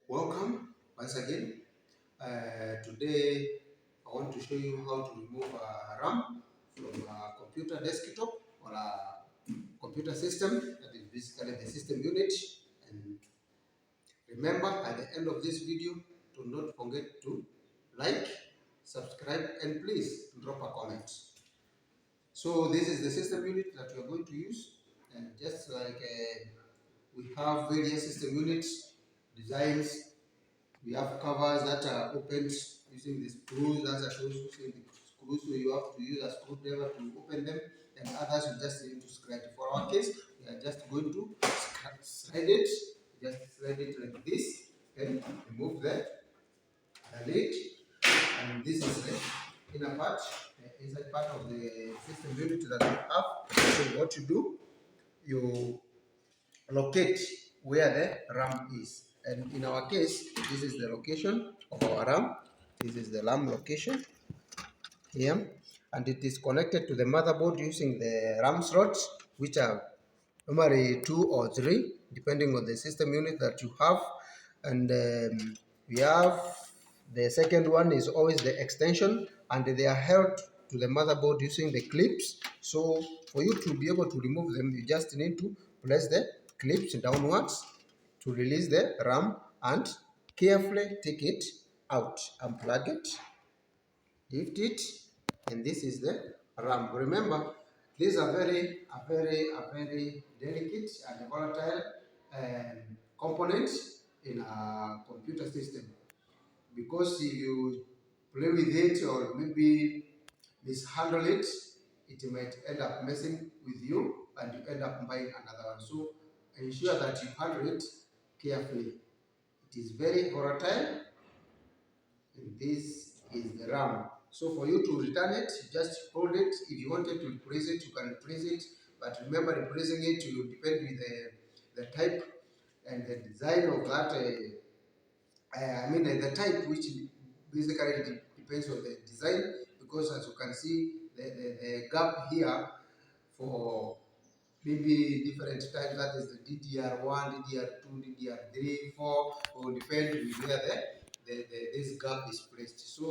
Welcome once again. Today I want to show you how to remove a RAM from a computer desktop or a computer system, that is basically the system unit. And remember, at the end of this video, do not forget to like, subscribe, and please drop a comment. So this is the system unit that we are going to use, and just like we have various system units, designs. We have covers that are opened using the screws, that are using the screws, so you have to use a screwdriver to open them, and others you just need to scratch. For our case, we are just going to slide it, just slide it like this, and remove the lid, and this is the inner part, the inside part of the system unit that we have. So what you do, you locate where the RAM is. And in our case, this is the location of our RAM. This is the RAM location here. And it is connected to the motherboard using the RAM slots, which are normally 2 or 3, depending on the system unit that you have. And we have the second one is always the extension, and they are held to the motherboard using the clips. So for you to be able to remove them, you just need to place the clips downwards to release the RAM and carefully take it out, unplug it, lift it, and this is the RAM. Remember, these are very delicate and volatile components in a computer system, because if you play with it or maybe mishandle it, it might end up messing with you and you end up buying another one. So ensure that you handle it carefully. It is very volatile, and this is the RAM. So for you to return it, just hold it. If you wanted to replace it, you can replace it. But remember, replacing it will depend with the type and the design of that. The type, which basically depends on the design, because as you can see, the gap here for maybe different types, that is the DDR1, DDR2, DDR3, 4, will depend with where this gap is placed. So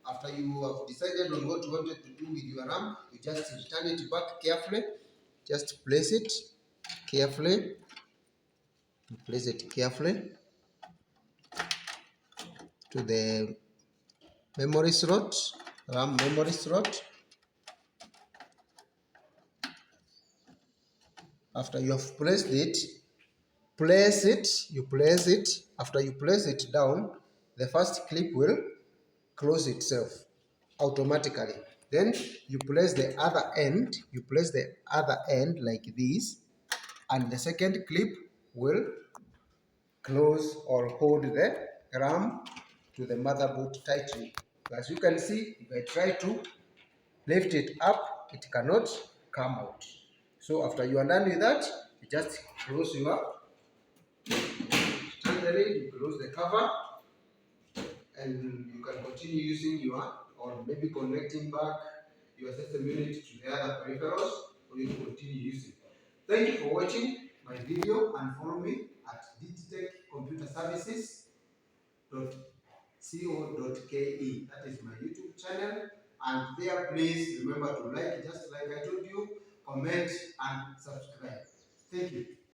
after you have decided on what you wanted to do with your RAM, you just return it back carefully. Just place it carefully. Place it carefully to the memory slot, RAM memory slot. After you have placed it, you place it. After you place it down, the first clip will close itself automatically. Then you place the other end, like this, and the second clip will close or hold the RAM to the motherboard tightly. As you can see, if I try to lift it up, it cannot come out. So after you are done with that, you just close your lid, you close the cover, and you can continue using your, or maybe connecting back your system unit to the other peripherals for you to continue using. Thank you for watching my video, and follow me at digitechcomputerservices.co.ke. That is my YouTube channel, and there please remember to like, just like I told you, comment and subscribe. Thank you.